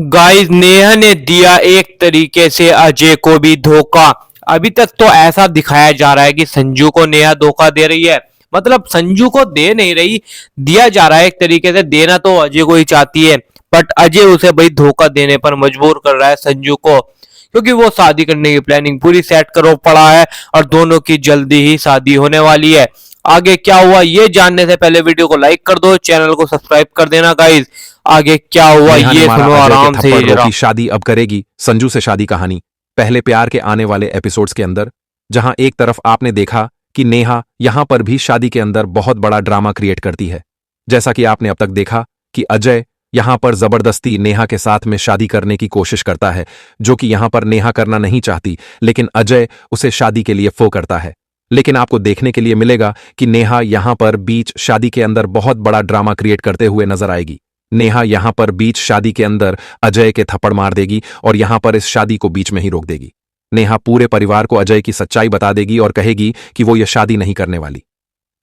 Guys, Neha ने दिया एक तरीके से अजय को भी धोखा। अभी तक तो ऐसा दिखाया जा रहा है कि संजू को नेहा धोखा दे रही है। मतलब संजू को दे नहीं रही, दिया जा रहा है एक तरीके से। देना तो अजय को ही चाहती है, बट अजय उसे भाई धोखा देने पर मजबूर कर रहा है संजू को, क्योंकि वो शादी करने की प्लानिंग पूरी सेट करो पड़ा है और दोनों की जल्दी ही शादी होने वाली है। आगे क्या हुआ ये जानने से पहले वीडियो को लाइक कर दो, चैनल को सब्सक्राइब कर देना गाइस। आगे क्या हुआ नेहा ने ये मारा सुनो अजय के आराम से थप्पड़, ये जरा। रोकी शादी अब करेगी संजू से शादी। कहानी पहले प्यार के आने वाले एपिसोड्स के अंदर, जहां एक तरफ आपने देखा कि नेहा यहां पर भी शादी के अंदर बहुत बड़ा ड्रामा क्रिएट करती है, जैसा कि आपने अब तक देखा कि अजय यहां पर जबरदस्ती नेहा के साथ में शादी करने की कोशिश करता है, जो कि यहां पर नेहा करना नहीं चाहती, लेकिन अजय उसे शादी के लिए फो करता है। लेकिन आपको देखने के लिए मिलेगा कि नेहा यहां पर बीच शादी के अंदर बहुत बड़ा ड्रामा क्रिएट करते हुए नजर आएगी। नेहा यहां पर बीच शादी के अंदर अजय के थप्पड़ मार देगी और यहां पर इस शादी को बीच में ही रोक देगी। नेहा पूरे परिवार को अजय की सच्चाई बता देगी और कहेगी कि वो यह शादी नहीं करने वाली।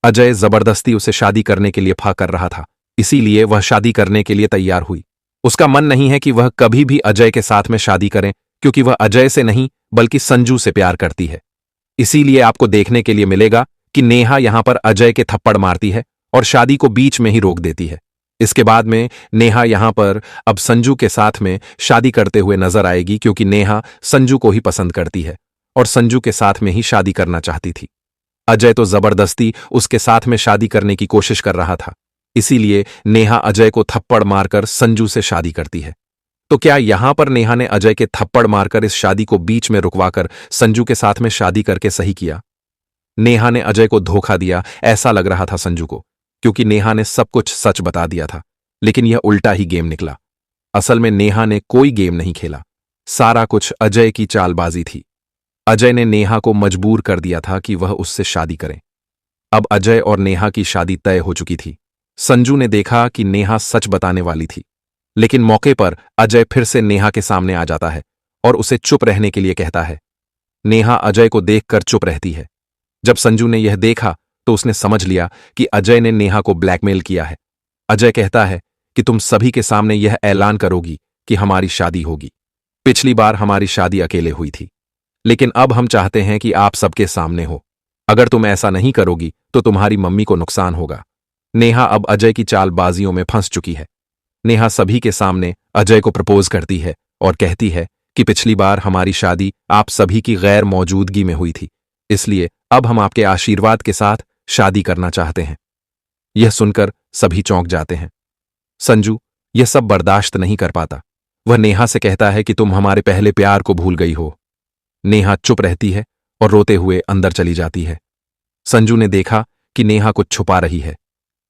अजय जबरदस्ती उसे शादी करने के लिए फा कर रहा था, इसीलिए वह शादी करने के लिए तैयार हुई। उसका मन नहीं है कि वह कभी भी अजय के साथ में शादी करें, क्योंकि वह अजय से नहीं बल्कि संजू से प्यार करती है। इसीलिए आपको देखने के लिए मिलेगा कि नेहा यहां पर अजय के थप्पड़ मारती है और शादी को बीच में ही रोक देती है। इसके बाद में नेहा यहां पर अब संजू के साथ में शादी करते हुए नजर आएगी, क्योंकि नेहा संजू को ही पसंद करती है और संजू के साथ में ही शादी करना चाहती थी। अजय तो जबरदस्ती उसके साथ में शादी करने की कोशिश कर रहा था, इसीलिए नेहा अजय को थप्पड़ मारकर संजू से शादी करती है। तो क्या यहां पर नेहा ने अजय के थप्पड़ मारकर इस शादी को बीच में रुकवाकर संजू के साथ में शादी करके सही किया? नेहा ने अजय को धोखा दिया, ऐसा लग रहा था संजू को, क्योंकि नेहा ने सब कुछ सच बता दिया था, लेकिन यह उल्टा ही गेम निकला। असल में नेहा ने कोई गेम नहीं खेला, सारा कुछ अजय की चालबाजी थी। अजय ने नेहा को मजबूर कर दिया था कि वह उससे शादी करें। अब अजय और नेहा की शादी तय हो चुकी थी। संजू ने देखा कि नेहा सच बताने वाली थी, लेकिन मौके पर अजय फिर से नेहा के सामने आ जाता है और उसे चुप रहने के लिए कहता है। नेहा अजय को देखकर चुप रहती है। जब संजू ने यह देखा तो उसने समझ लिया कि अजय ने नेहा को ब्लैकमेल किया है। अजय कहता है कि तुम सभी के सामने यह ऐलान करोगी कि हमारी शादी होगी। पिछली बार हमारी शादी अकेले हुई थी, लेकिन अब हम चाहते हैं कि आप सबके सामने हो। अगर तुम ऐसा नहीं करोगी तो तुम्हारी मम्मी को नुकसान होगा। नेहा अब अजय की चालबाजियों में फंस चुकी है। नेहा सभी के सामने अजय को प्रपोज करती है और कहती है कि पिछली बार हमारी शादी आप सभी की गैर मौजूदगी में हुई थी, इसलिए अब हम आपके आशीर्वाद के साथ शादी करना चाहते हैं। यह सुनकर सभी चौंक जाते हैं। संजू यह सब बर्दाश्त नहीं कर पाता। वह नेहा से कहता है कि तुम हमारे पहले प्यार को भूल गई हो। नेहा चुप रहती है और रोते हुए अंदर चली जाती है। संजू ने देखा कि नेहा कुछ छुपा रही है।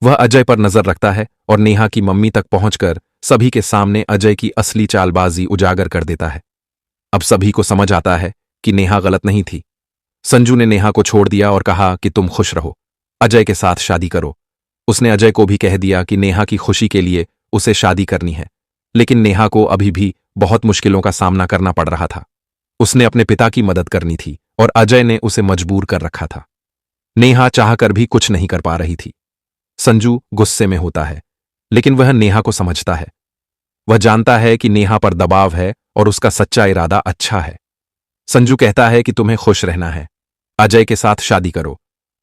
वह अजय पर नजर रखता है और नेहा की मम्मी तक पहुंचकर सभी के सामने अजय की असली चालबाजी उजागर कर देता है। अब सभी को समझ आता है कि नेहा गलत नहीं थी। संजू ने नेहा को छोड़ दिया और कहा कि तुम खुश रहो, अजय के साथ शादी करो। उसने अजय को भी कह दिया कि नेहा की खुशी के लिए उसे शादी करनी है, लेकिन नेहा को अभी भी बहुत मुश्किलों का सामना करना पड़ रहा था। उसने अपने पिता की मदद करनी थी और अजय ने उसे मजबूर कर रखा था। नेहा चाहकर भी कुछ नहीं कर पा रही थी। संजू गुस्से में होता है, लेकिन वह नेहा को समझता है। वह जानता है कि नेहा पर दबाव है और उसका सच्चा इरादा अच्छा है। संजू कहता है कि तुम्हें खुश रहना है, अजय के साथ शादी करो।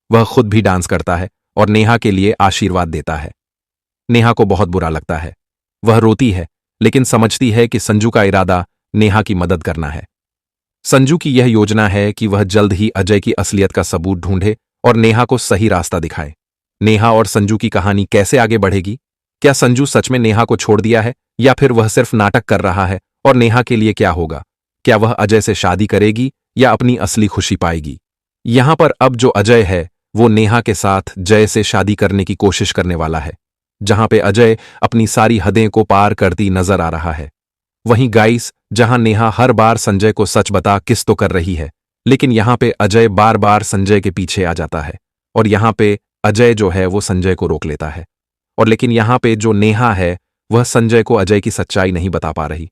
वह खुद भी डांस करता है और नेहा के लिए आशीर्वाद देता है। नेहा को बहुत बुरा लगता है। वह रोती है, लेकिन समझती है कि संजू का इरादा नेहा की मदद करना है। संजू की यह योजना है कि वह जल्द ही अजय की असलियत का सबूत ढूंढे और नेहा को सही रास्ता दिखाए। नेहा और संजू की कहानी कैसे आगे बढ़ेगी? क्या संजू सच में नेहा को छोड़ दिया है, या फिर वह सिर्फ नाटक कर रहा है? और नेहा के लिए क्या होगा? क्या वह अजय से शादी करेगी या अपनी असली खुशी पाएगी? यहां पर अब जो अजय है वो नेहा के साथ जय से शादी करने की कोशिश करने वाला है, जहां पे अजय अपनी सारी हदें को पार करती नजर आ रहा है। वहीं गाइस, जहां नेहा हर बार संजय को सच बता किस तो कर रही है, लेकिन यहां पे अजय बार बार संजय के पीछे आ जाता है और यहां पे अजय जो है वो संजय को रोक लेता है। और लेकिन यहां पे जो नेहा है वह संजय को अजय की सच्चाई नहीं बता पा रही।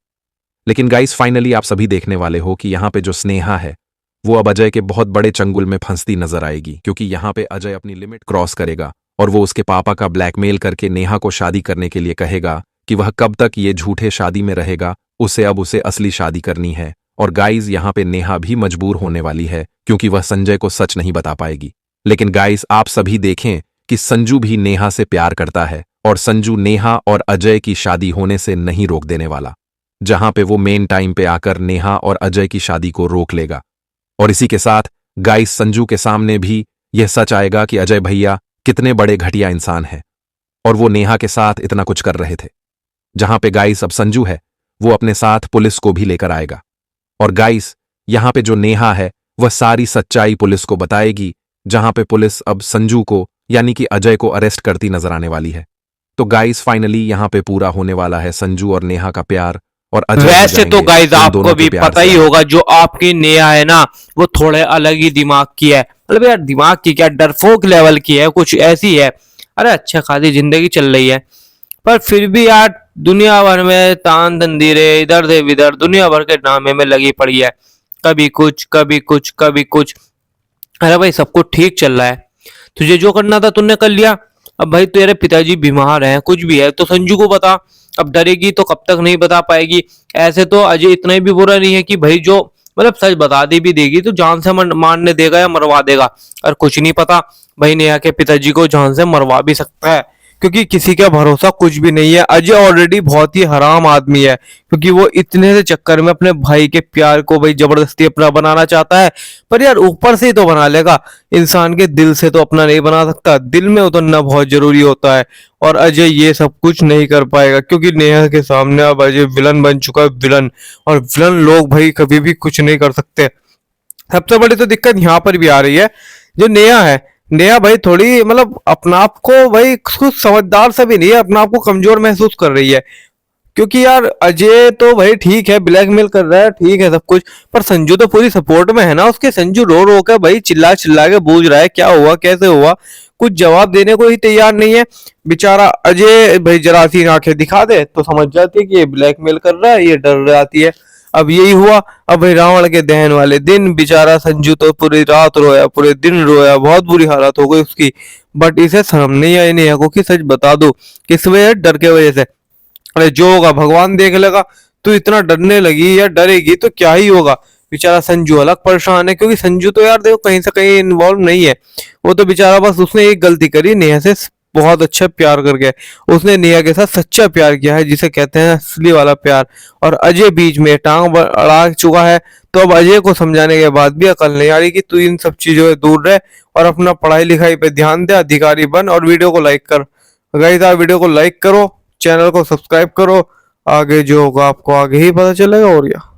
लेकिन गाइस, फाइनली आप सभी देखने वाले हो कि यहां पे जो स्नेहा है वो अब अजय के बहुत बड़े चंगुल में फंसती नजर आएगी, क्योंकि यहां पे अजय अपनी लिमिट क्रॉस करेगा और वो उसके पापा का ब्लैकमेल करके नेहा को शादी करने के लिए कहेगा कि वह कब तक ये झूठे शादी में रहेगा, उसे असली शादी करनी है। और गाइस यहाँ पे नेहा भी मजबूर होने वाली है क्योंकि वह संजय को सच नहीं बता पाएगी। लेकिन गाइस आप सभी देखें कि संजू भी नेहा से प्यार करता है और संजू नेहा और अजय की शादी होने से नहीं रोक देने वाला, जहां पे वो मेन टाइम पे आकर नेहा और अजय की शादी को रोक लेगा। और इसी के साथ गाइस संजू के सामने भी यह सच आएगा कि अजय भैया कितने बड़े घटिया इंसान हैं और वो नेहा के साथ इतना कुछ कर रहे थे। जहां पे गाइस अब संजू है वो अपने साथ पुलिस को भी लेकर आएगा और गाइस यहां पे जो नेहा है वह सारी सच्चाई पुलिस को बताएगी, जहां पे पुलिस अब संजू को यानी कि अजय को अरेस्ट करती नजर आने वाली है। तो गाइस फाइनली यहां पे पूरा होने वाला है संजू और नेहा का प्यार और अजय वैसे तो गाइज आपको भी पता ही होगा जो आपकी नेहा है ना वो थोड़े अलग ही दिमाग की है। मतलब यार दिमाग की क्या, डरपोक लेवल की है, कुछ ऐसी है। अरे अच्छा खासी जिंदगी चल रही है पर फिर भी यार दुनिया भर में तान तंदीरे इधर से इधर दुनिया भर के ड्रामे में लगी पड़ी है, कभी कुछ कभी कुछ कभी कुछ। अरे भाई सब कुछ ठीक चल रहा है, तुझे जो करना था तूने कर लिया। अब भाई तेरे पिताजी बीमार हैं, कुछ भी है तो संजू को बता। अब डरेगी तो कब तक नहीं बता पाएगी। ऐसे तो अजय इतना भी बुरा नहीं है कि भाई जो मतलब सच बता दी भी देगी तो जान से मारने देगा या मरवा देगा। और कुछ नहीं पता भाई नेहा के पिताजी को जान से मरवा भी सकता है क्योंकि किसी का भरोसा कुछ भी नहीं है। अजय ऑलरेडी बहुत ही हराम आदमी है क्योंकि वो इतने से चक्कर में अपने भाई के प्यार को भाई जबरदस्ती अपना बनाना चाहता है। पर यार ऊपर से ही तो बना लेगा, इंसान के दिल से तो अपना नहीं बना सकता। दिल में उतरना बहुत जरूरी होता है और अजय ये सब कुछ नहीं कर पाएगा क्योंकि नेहा के सामने अब अजय विलन बन चुका है, विलन। और विलन लोग भाई कभी भी कुछ नहीं कर सकते। सबसे बड़ी तो दिक्कत यहाँ पर भी आ रही है, जो नेहा है, नेहा भाई थोड़ी मतलब अपना आप को भाई कुछ समझदार सा भी नहीं है, अपना आप को कमजोर महसूस कर रही है। क्योंकि यार अजय तो भाई ठीक है ब्लैकमेल कर रहा है, ठीक है सब कुछ, पर संजू तो पूरी सपोर्ट में है ना उसके। संजू रो रो कर भाई चिल्ला चिल्ला के पूछ रहा है क्या हुआ कैसे हुआ, कुछ जवाब देने को ही तैयार नहीं है बेचारा। अजय भाई जरा सी आंखें दिखा दे तो समझ जाती है कि ये ब्लैकमेल कर रहा है, ये डर जाती है। अब यही हुआ। अब भाई रावण के दहन वाले दिन बेचारा संजू तो पूरी रात रोया, पूरे दिन रोया, बहुत बुरी हालत हो गई उसकी। बट इसे शर्म नहीं आई नेहा को कि सच बता दो, किस वजह, डर के वजह से। अरे जो होगा भगवान देख लेगा। तू इतना डरने लगी या डरेगी तो क्या ही होगा। बेचारा संजू अलग परेशान है क्योंकि संजू तो यार देखो कहीं से कहीं इन्वॉल्व नहीं है। वो तो बेचारा बस उसने एक गलती करी, नेहा से बहुत अच्छा प्यार करके उसने नेहा के साथ सच्चा प्यार किया है जिसे कहते हैं असली वाला प्यार। और अजय बीच में टांग अड़ा चुका है तो अब अजय को समझाने के बाद भी अकल नहीं आ रही कि तू इन सब चीजों से दूर रहे और अपना पढ़ाई लिखाई पे ध्यान दे, अधिकारी बन। और वीडियो को लाइक कर गाइस, आप वीडियो को लाइक करो, चैनल को सब्सक्राइब करो। आगे जो होगा आपको आगे ही पता चलेगा। और या